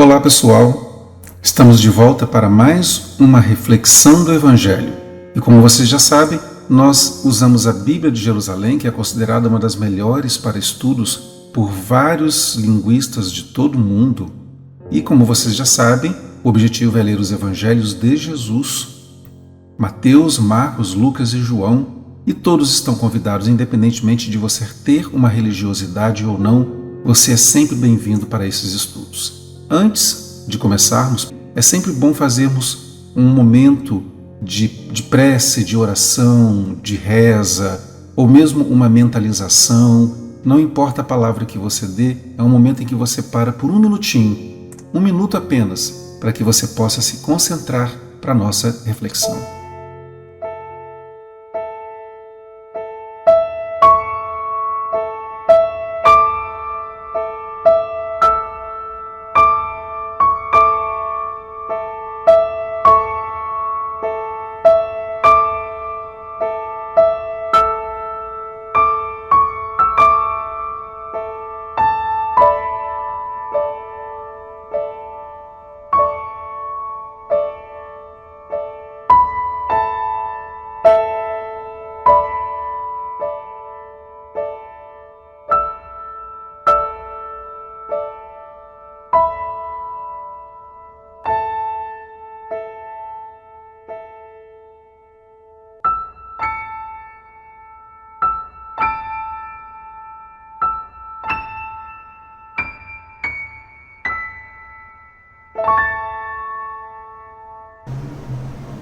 Olá pessoal, estamos de volta para mais uma reflexão do Evangelho. E como vocês já sabem, nós usamos a Bíblia de Jerusalém, que é considerada uma das melhores para estudos por vários linguistas de todo o mundo. E como vocês já sabem, o objetivo é ler os Evangelhos de Jesus, Mateus, Marcos, Lucas e João, e todos estão convidados, independentemente de você ter uma religiosidade ou não, você é sempre bem-vindo para esses estudos. Antes de começarmos, é sempre bom fazermos um momento de prece, de oração, de reza, ou mesmo uma mentalização. Não importa a palavra que você dê, é um momento em que você para por um minutinho, um minuto apenas, para que você possa se concentrar para a nossa reflexão.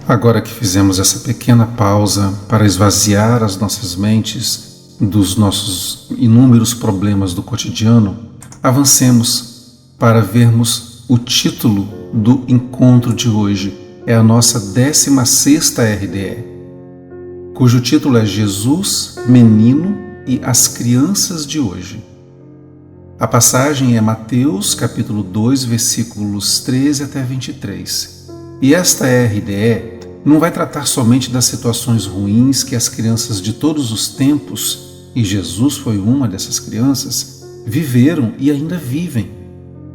Agora que fizemos essa pequena pausa para esvaziar as nossas mentes dos nossos inúmeros problemas do cotidiano, avancemos para vermos o título do encontro de hoje. É a nossa 16ª RDE, cujo título é Jesus, Menino e as Crianças de Hoje. A passagem é Mateus, capítulo 2, versículos 13 até 23. E esta RDE não vai tratar somente das situações ruins que as crianças de todos os tempos, e Jesus foi uma dessas crianças, viveram e ainda vivem,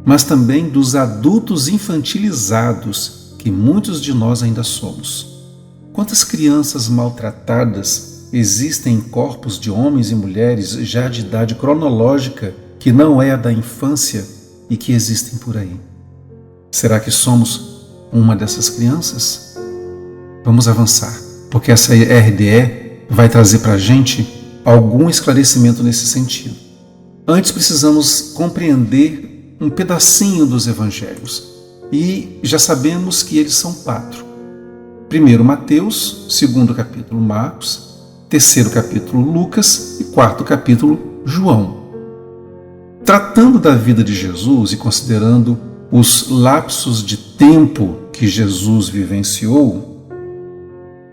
mas também dos adultos infantilizados que muitos de nós ainda somos. Quantas crianças maltratadas existem em corpos de homens e mulheres já de idade cronológica que não é a da infância e que existem por aí? Será que somos uma dessas crianças? Vamos avançar, porque essa RDE vai trazer para a gente algum esclarecimento nesse sentido. Antes precisamos compreender um pedacinho dos evangelhos, e já sabemos que eles são 4. Primeiro Mateus, segundo capítulo Marcos, terceiro capítulo Lucas e quarto capítulo João. Tratando da vida de Jesus e considerando os lapsos de tempo que Jesus vivenciou,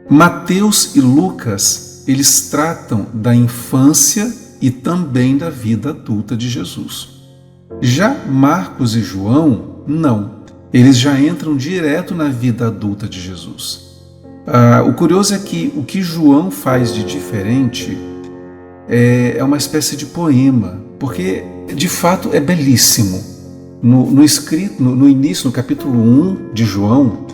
Mateus e Lucas, eles tratam da infância e também da vida adulta de Jesus. Já Marcos e João, não. Eles já entram direto na vida adulta de Jesus. O curioso é que o que João faz de diferente é uma espécie de poema, porque de fato é belíssimo. No início, no capítulo 1 de João,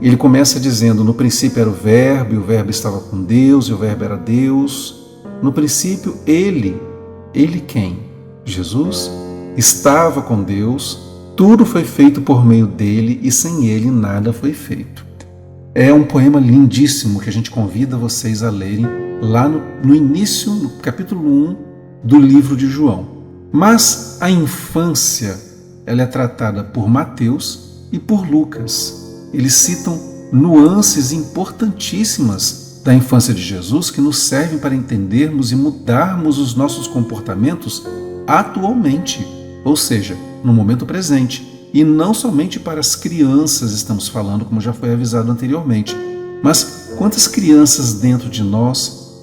ele começa dizendo: no princípio era o Verbo, e o Verbo estava com Deus, e o Verbo era Deus. No princípio, ele quem? Jesus estava com Deus, tudo foi feito por meio dele, e sem ele nada foi feito. É um poema lindíssimo que a gente convida vocês a lerem lá no início, no capítulo 1 do livro de João. Mas a infância, ela é tratada por Mateus e por Lucas. Eles citam nuances importantíssimas da infância de Jesus que nos servem para entendermos e mudarmos os nossos comportamentos atualmente, ou seja, no momento presente. E não somente para as crianças estamos falando, como já foi avisado anteriormente, mas quantas crianças dentro de nós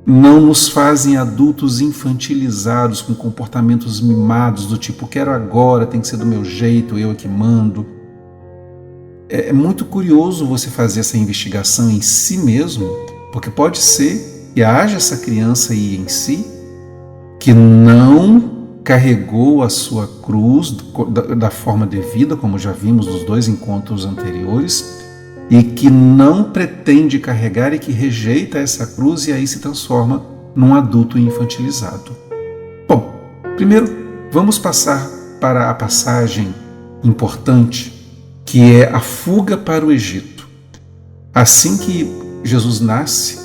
não nos fazem adultos infantilizados com comportamentos mimados do tipo: quero agora, tem que ser do meu jeito, eu é que mando. É muito curioso você fazer essa investigação em si mesmo, porque pode ser que haja essa criança aí em si que não carregou a sua cruz da forma devida, como já vimos nos 2 encontros anteriores, e que não pretende carregar e que rejeita essa cruz e aí se transforma num adulto infantilizado. Bom, primeiro vamos passar para a passagem importante, que é a fuga para o Egito. Assim que Jesus nasce,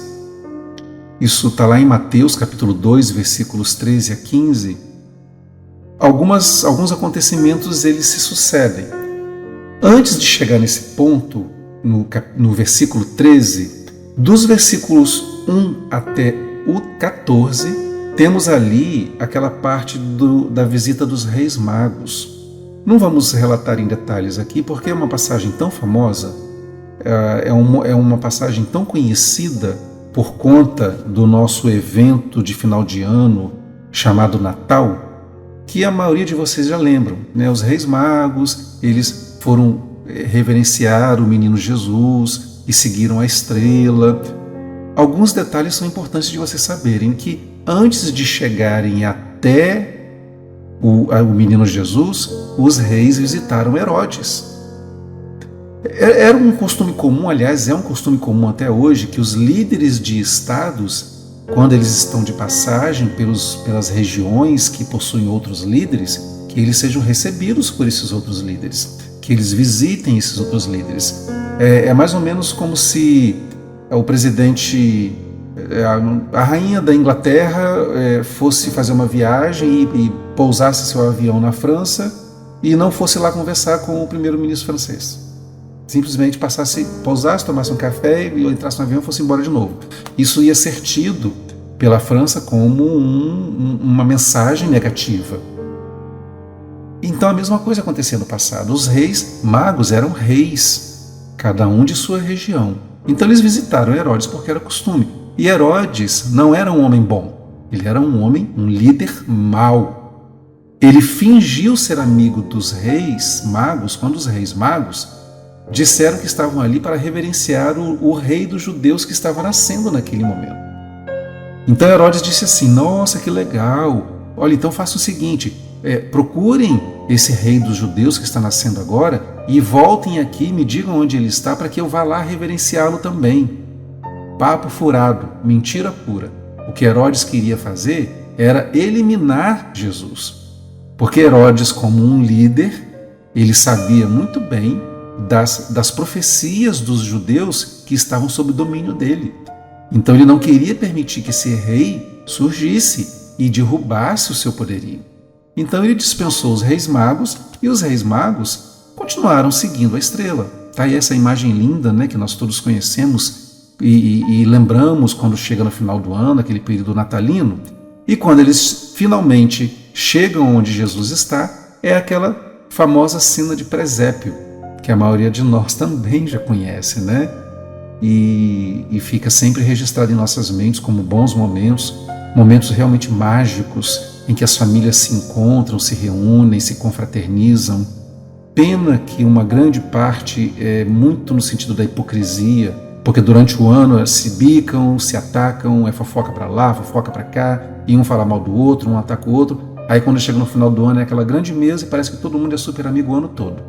isso está lá em Mateus capítulo 2, versículos 13 a 15, alguns acontecimentos eles se sucedem. Antes de chegar nesse ponto, no versículo 13, dos versículos 1 até o 14, temos ali aquela parte da visita dos Reis Magos. Não vamos relatar em detalhes aqui, porque é uma passagem tão famosa, é uma passagem tão conhecida por conta do nosso evento de final de ano chamado Natal, que a maioria de vocês já lembram, né? Os Reis Magos, eles foram reverenciar o menino Jesus e seguiram a estrela. Alguns detalhes são importantes de vocês saberem, que antes de chegarem até o menino Jesus, os reis visitaram Herodes. Era um costume comum, aliás, é um costume comum até hoje, que os líderes de estados, quando eles estão de passagem pelas regiões que possuem outros líderes, que eles sejam recebidos por esses outros líderes, que eles visitem esses outros líderes. É mais ou menos como se o presidente, a rainha da Inglaterra fosse fazer uma viagem e pousasse seu avião na França e não fosse lá conversar com o primeiro-ministro francês. Simplesmente pousasse, tomasse um café e entrasse no avião e fosse embora de novo. Isso ia ser tido pela França como uma mensagem negativa. Então a mesma coisa acontecia no passado. Os reis magos eram reis, cada um de sua região. Então eles visitaram Herodes porque era costume. E Herodes não era um homem bom, ele era um líder mau. Ele fingiu ser amigo dos reis magos, quando os reis magos disseram que estavam ali para reverenciar o rei dos judeus que estava nascendo naquele momento. Então Herodes disse assim: nossa, que legal, olha, então faça o seguinte, procurem esse rei dos judeus que está nascendo agora e voltem aqui e me digam onde ele está para que eu vá lá reverenciá-lo também. Papo furado, mentira pura. O que Herodes queria fazer era eliminar Jesus, porque Herodes, como um líder, ele sabia muito bem das profecias dos judeus que estavam sob o domínio dele. Então ele não queria permitir que esse rei surgisse e derrubasse o seu poderio. Então ele dispensou os reis magos e os reis magos continuaram seguindo a estrela. Tá aí essa imagem linda, né, que nós todos conhecemos e lembramos quando chega no final do ano, aquele período natalino. E quando eles finalmente chegam onde Jesus está, é aquela famosa cena de presépio, que a maioria de nós também já conhece, né? E fica sempre registrado em nossas mentes como bons momentos, momentos realmente mágicos, em que as famílias se encontram, se reúnem, se confraternizam. Pena que uma grande parte é muito no sentido da hipocrisia, porque durante o ano se bicam, se atacam, é fofoca para lá, fofoca para cá, e um fala mal do outro, um ataca o outro. Aí quando chega no final do ano é aquela grande mesa e parece que todo mundo é super amigo o ano todo.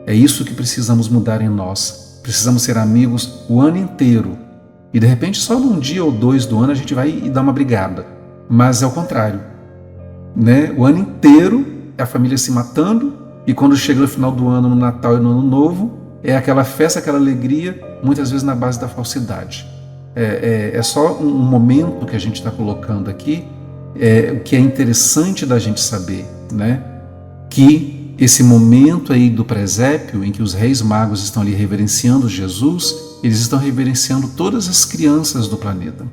É isso que precisamos mudar em nós. Precisamos ser amigos o ano inteiro. E de repente só num dia ou dois do ano a gente vai e dá uma brigada. Mas é o contrário, né? O ano inteiro é a família se matando, e quando chega no final do ano, no Natal e no Ano Novo, é aquela festa, aquela alegria, muitas vezes na base da falsidade. É só um momento que a gente está colocando aqui, o que é interessante da gente saber, né? Que esse momento aí do presépio, em que os reis magos estão ali reverenciando Jesus, eles estão reverenciando todas as crianças do planeta.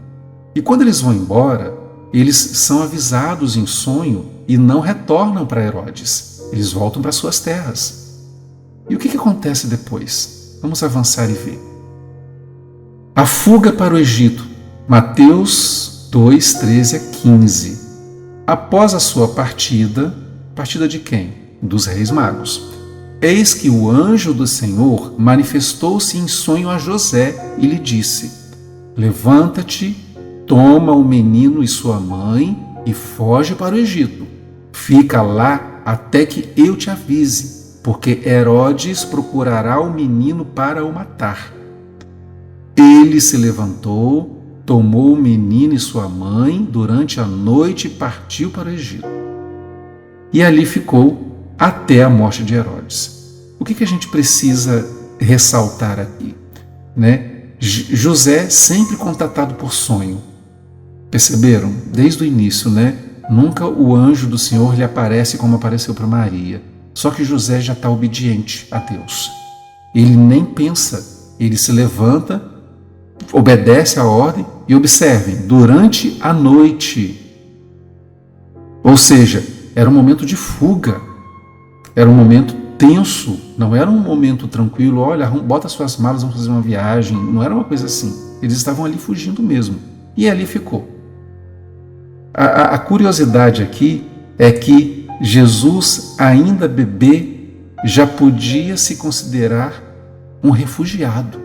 E quando eles vão embora, eles são avisados em sonho e não retornam para Herodes. Eles voltam para suas terras. E o que acontece depois? Vamos avançar e ver. A fuga para o Egito. Mateus 2, 13 a 15. Após a sua partida de quem? Dos reis magos. Eis que o anjo do Senhor manifestou-se em sonho a José e lhe disse: levanta-te, toma o menino e sua mãe e foge para o Egito. fica lá até que eu te avise, porque Herodes procurará o menino para o matar. Ele se levantou, tomou o menino e sua mãe durante a noite e partiu para o Egito. E ali ficou até a morte de Herodes. O que a gente precisa ressaltar aqui, né? José sempre contatado por sonho. Perceberam? Desde o início, né? Nunca o anjo do Senhor lhe aparece como apareceu para Maria. Só que José já está obediente a Deus. Ele nem pensa, ele se levanta, obedece a ordem e observem, durante a noite. Ou seja, era um momento de fuga, era um momento tenso, não era um momento tranquilo, olha, bota suas malas, vamos fazer uma viagem, não era uma coisa assim. Eles estavam ali fugindo mesmo. E ali ficou. A curiosidade aqui é que Jesus, ainda bebê, já podia se considerar um refugiado.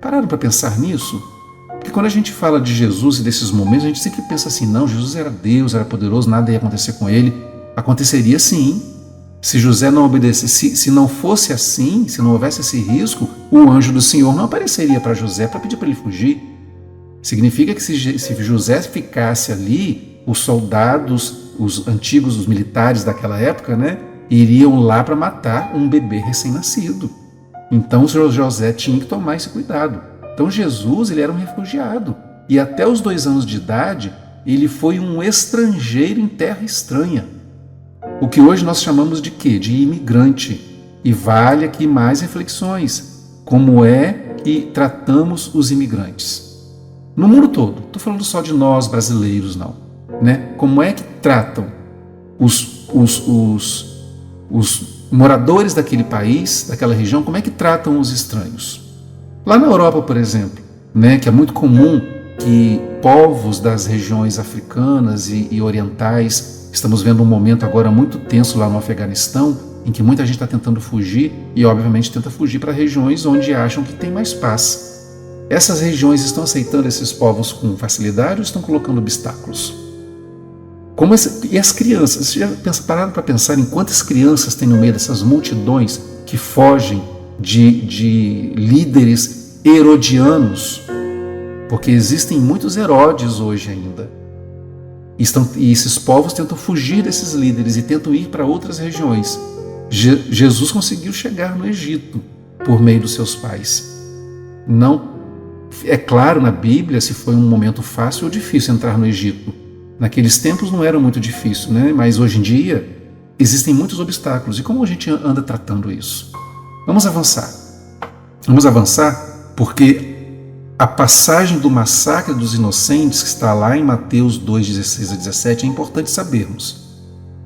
Pararam para pensar nisso? Porque quando a gente fala de Jesus e desses momentos, a gente sempre pensa assim, não, Jesus era Deus, era poderoso, nada ia acontecer com ele. Aconteceria sim. Se José não obedecesse, se não fosse assim, se não houvesse esse risco, o anjo do Senhor não apareceria para José para pedir para ele fugir. Significa que se José ficasse ali, os soldados, os antigos, os militares daquela época, né, iriam lá para matar um bebê recém-nascido. Então José tinha que tomar esse cuidado. Então Jesus, ele era um refugiado. E até os 2 anos de idade, ele foi um estrangeiro em terra estranha. O que hoje nós chamamos de quê? De imigrante. E vale aqui mais reflexões. Como é que tratamos os imigrantes? No mundo todo. Não estou falando só de nós brasileiros, não. Né? Como é que tratam os moradores daquele país, daquela região, como é que tratam os estranhos? Lá na Europa, por exemplo, né, que é muito comum que povos das regiões africanas e orientais, estamos vendo um momento agora muito tenso lá no Afeganistão, em que muita gente está tentando fugir e, obviamente, tenta fugir para regiões onde acham que tem mais paz. Essas regiões estão aceitando esses povos com facilidade ou estão colocando obstáculos? E as crianças? Vocês já pararam para pensar em quantas crianças tem no meio dessas multidões que fogem de líderes herodianos? Porque existem muitos Herodes hoje ainda. E esses povos tentam fugir desses líderes e tentam ir para outras regiões. Jesus conseguiu chegar no Egito por meio dos seus pais. Não é claro na Bíblia se foi um momento fácil ou difícil entrar no Egito. Naqueles tempos não era muito difícil, né? Mas hoje em dia existem muitos obstáculos. E como a gente anda tratando isso? Vamos avançar. Vamos avançar porque a passagem do massacre dos inocentes, que está lá em Mateus 2, 16 a 17, é importante sabermos.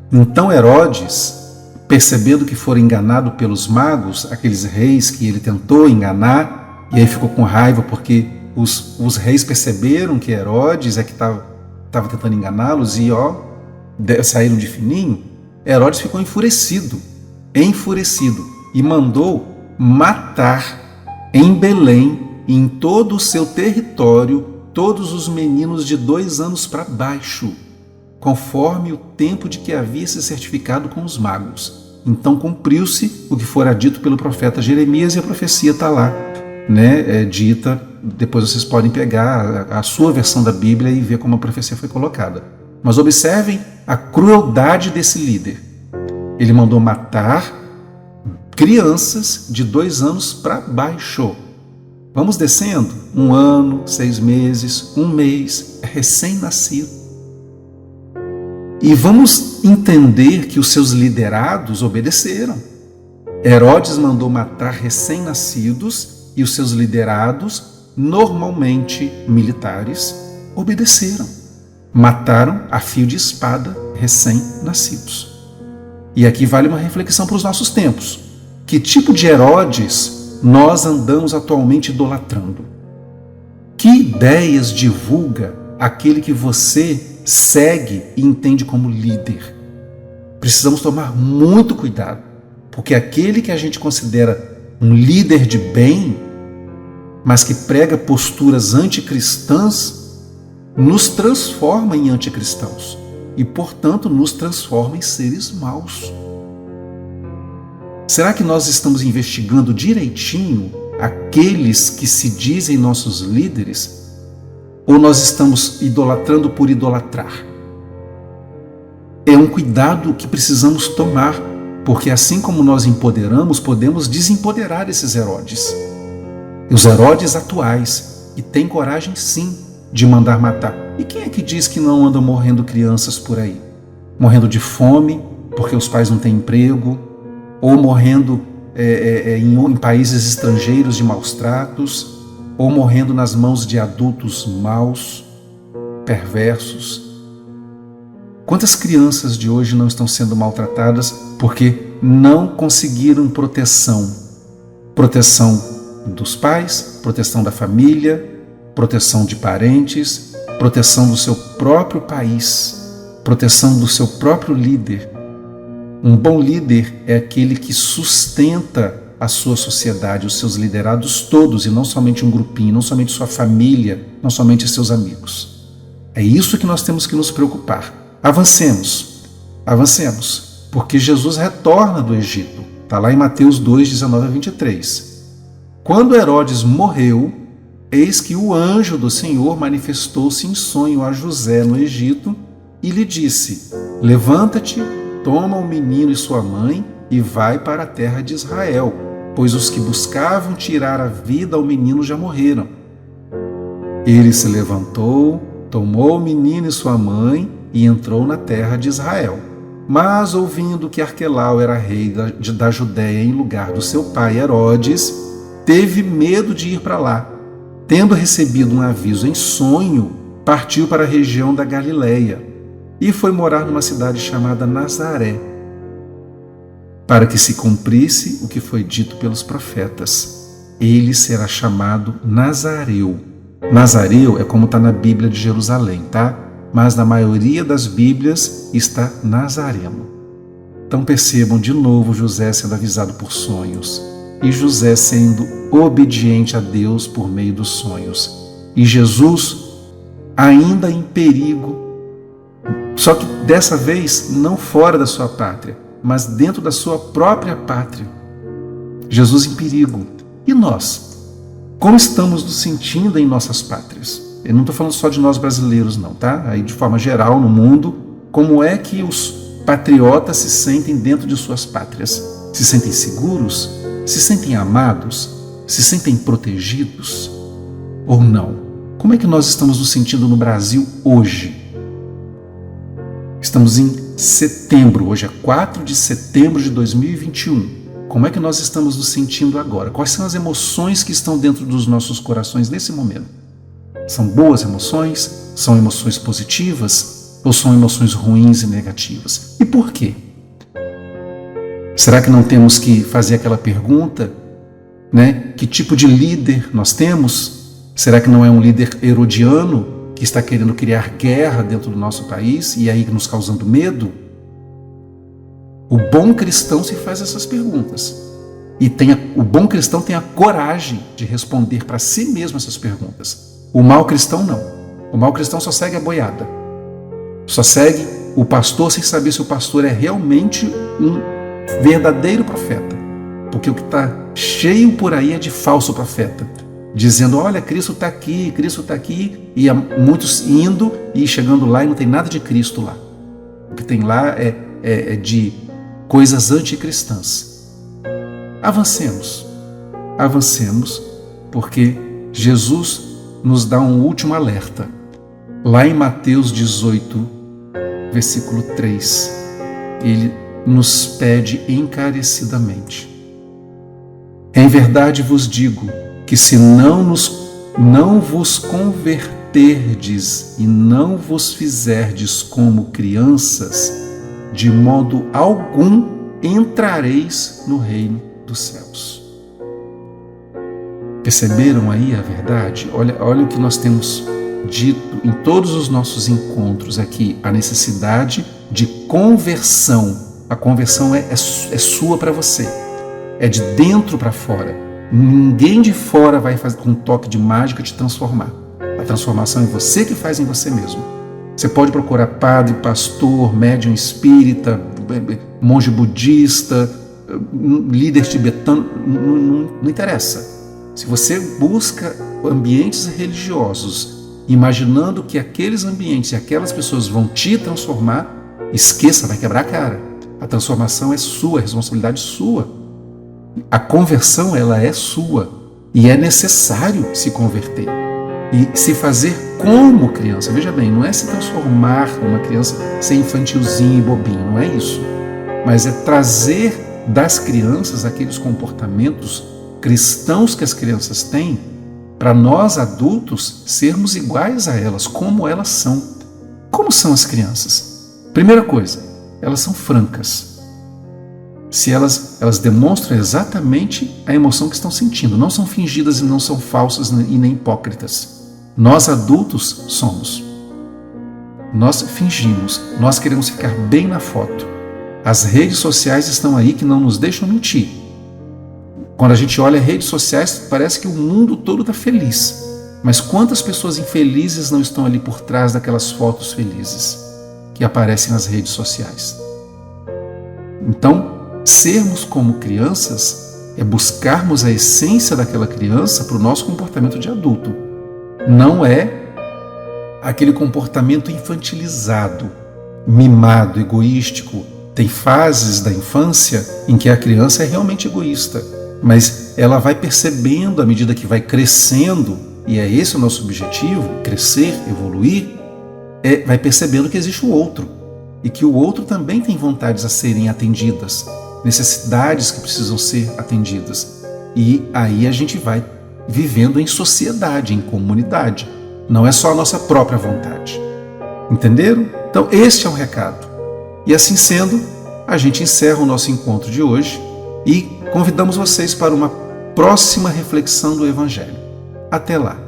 Então Herodes, percebendo que fora enganado pelos magos, aqueles reis que ele tentou enganar, e aí ficou com raiva porque os reis perceberam que Herodes é que estava tentando enganá-los e saíram de fininho. Herodes ficou enfurecido e mandou matar em Belém e em todo o seu território todos os meninos de 2 anos para baixo, conforme o tempo de que havia se certificado com os magos. Então cumpriu-se o que fora dito pelo profeta Jeremias e a profecia está lá, né, dita. Depois vocês podem pegar a sua versão da Bíblia e ver como a profecia foi colocada. Mas observem a crueldade desse líder. Ele mandou matar crianças de 2 anos para baixo. Vamos descendo. 1 ano, 6 meses, 1 mês, recém-nascido. E vamos entender que os seus liderados obedeceram. Herodes mandou matar recém-nascidos e os seus liderados, normalmente militares, obedeceram. Mataram a fio de espada recém-nascidos. E aqui vale uma reflexão para os nossos tempos. Que tipo de Herodes nós andamos atualmente idolatrando? Que ideias divulga aquele que você segue e entende como líder? Precisamos tomar muito cuidado, porque aquele que a gente considera um líder de bem, mas que prega posturas anticristãs, nos transforma em anticristãos. e, portanto, nos transforma em seres maus. Será que nós estamos investigando direitinho aqueles que se dizem nossos líderes? Ou nós estamos idolatrando por idolatrar? É um cuidado que precisamos tomar, porque assim como nós empoderamos, podemos desempoderar esses Herodes. Os Herodes atuais, que têm coragem sim de mandar matar. E quem é que diz que não andam morrendo crianças por aí? Morrendo de fome, porque os pais não têm emprego, ou morrendo em países estrangeiros de maus tratos, ou morrendo nas mãos de adultos maus, perversos. Quantas crianças de hoje não estão sendo maltratadas porque não conseguiram proteção? Proteção dos pais, proteção da família, proteção de parentes, proteção do seu próprio país, proteção do seu próprio líder. Um bom líder é aquele que sustenta a sua sociedade, os seus liderados todos, e não somente um grupinho, não somente sua família, não somente seus amigos. É isso que nós temos que nos preocupar. Avancemos, porque Jesus retorna do Egito. Está lá em Mateus 2, 19 a 23. Quando Herodes morreu, eis que o anjo do Senhor manifestou-se em sonho a José no Egito e lhe disse: levanta-te, toma o menino e sua mãe e vai para a terra de Israel, pois os que buscavam tirar a vida ao menino já morreram. Ele se levantou, tomou o menino e sua mãe e entrou na terra de Israel. Mas, ouvindo que Arquelau era rei da Judéia em lugar do seu pai Herodes, teve medo de ir para lá. Tendo recebido um aviso em sonho, partiu para a região da Galileia e foi morar numa cidade chamada Nazaré, para que se cumprisse o que foi dito pelos profetas: ele será chamado Nazareu. Nazareu é como está na Bíblia de Jerusalém, tá? Mas na maioria das Bíblias está Nazareno. Então percebam de novo José sendo avisado por sonhos, e José sendo obediente a Deus por meio dos sonhos, e Jesus ainda em perigo, só que dessa vez não fora da sua pátria, mas dentro da sua própria pátria. Jesus em perigo. E nós? Como estamos nos sentindo em nossas pátrias? Eu não estou falando só de nós brasileiros não, tá? Aí de forma geral no mundo, como é que os patriotas se sentem dentro de suas pátrias? Se sentem seguros? Se sentem amados? Se sentem protegidos? Ou não? Como é que nós estamos nos sentindo no Brasil hoje? Estamos em setembro, hoje é 4 de setembro de 2021. Como é que nós estamos nos sentindo agora? Quais são as emoções que estão dentro dos nossos corações nesse momento? São boas emoções? São emoções positivas? Ou são emoções ruins e negativas? E por quê? Será que não temos que fazer aquela pergunta, né? Que tipo de líder nós temos? Será que não é um líder herodiano que está querendo criar guerra dentro do nosso país e aí nos causando medo? O bom cristão se faz essas perguntas. E o bom cristão tem a coragem de responder para si mesmo essas perguntas. O mau cristão não. O mau cristão só segue a boiada. Só segue o pastor sem saber se o pastor é realmente um verdadeiro profeta. Porque o que está cheio por aí é de falso profeta. Dizendo, olha, Cristo está aqui, e há muitos indo e chegando lá e não tem nada de Cristo lá. O que tem lá é de coisas anticristãs. Avancemos, porque Jesus nos dá um último alerta. Lá em Mateus 18, versículo 3, ele nos pede encarecidamente: em verdade vos digo que se não vos converterdes e não vos fizerdes como crianças, de modo algum entrareis no reino dos céus. Perceberam aí a verdade? Olha o que nós temos dito em todos os nossos encontros aqui, a necessidade de conversão. A conversão é sua para você, é de dentro para fora. Ninguém de fora vai fazer com um toque de mágica te transformar. A transformação é você que faz em você mesmo. Você pode procurar padre, pastor, médium espírita, monge budista, líder tibetano, não interessa. Se você busca ambientes religiosos, imaginando que aqueles ambientes e aquelas pessoas vão te transformar, esqueça, vai quebrar a cara. A transformação é sua, a responsabilidade sua. A conversão, ela é sua. E é necessário se converter. E se fazer como criança. Veja bem, não é se transformar numa criança, ser infantilzinho e bobinho, não é isso. Mas é trazer das crianças aqueles comportamentos cristãos que as crianças têm, para nós adultos sermos iguais a elas, como elas são. Como são as crianças? Primeira coisa, elas são francas. Se elas demonstram exatamente a emoção que estão sentindo, não são fingidas e não são falsas e nem hipócritas. Nós adultos somos. Nós fingimos, nós queremos ficar bem na foto. As redes sociais estão aí que não nos deixam mentir. Quando a gente olha redes sociais, parece que o mundo todo está feliz. Mas quantas pessoas infelizes não estão ali por trás daquelas fotos felizes que aparecem nas redes sociais? Então, sermos como crianças é buscarmos a essência daquela criança para o nosso comportamento de adulto. Não é aquele comportamento infantilizado, mimado, egoístico. Tem fases da infância em que a criança é realmente egoísta, mas ela vai percebendo à medida que vai crescendo, e é esse o nosso objetivo, crescer, evoluir, vai percebendo que existe o outro, e que o outro também tem vontades a serem atendidas, necessidades que precisam ser atendidas. E aí a gente vai vivendo em sociedade, em comunidade. Não é só a nossa própria vontade. Entenderam? Então este é o recado. E assim sendo, a gente encerra o nosso encontro de hoje e convidamos vocês para uma próxima reflexão do Evangelho. Até lá!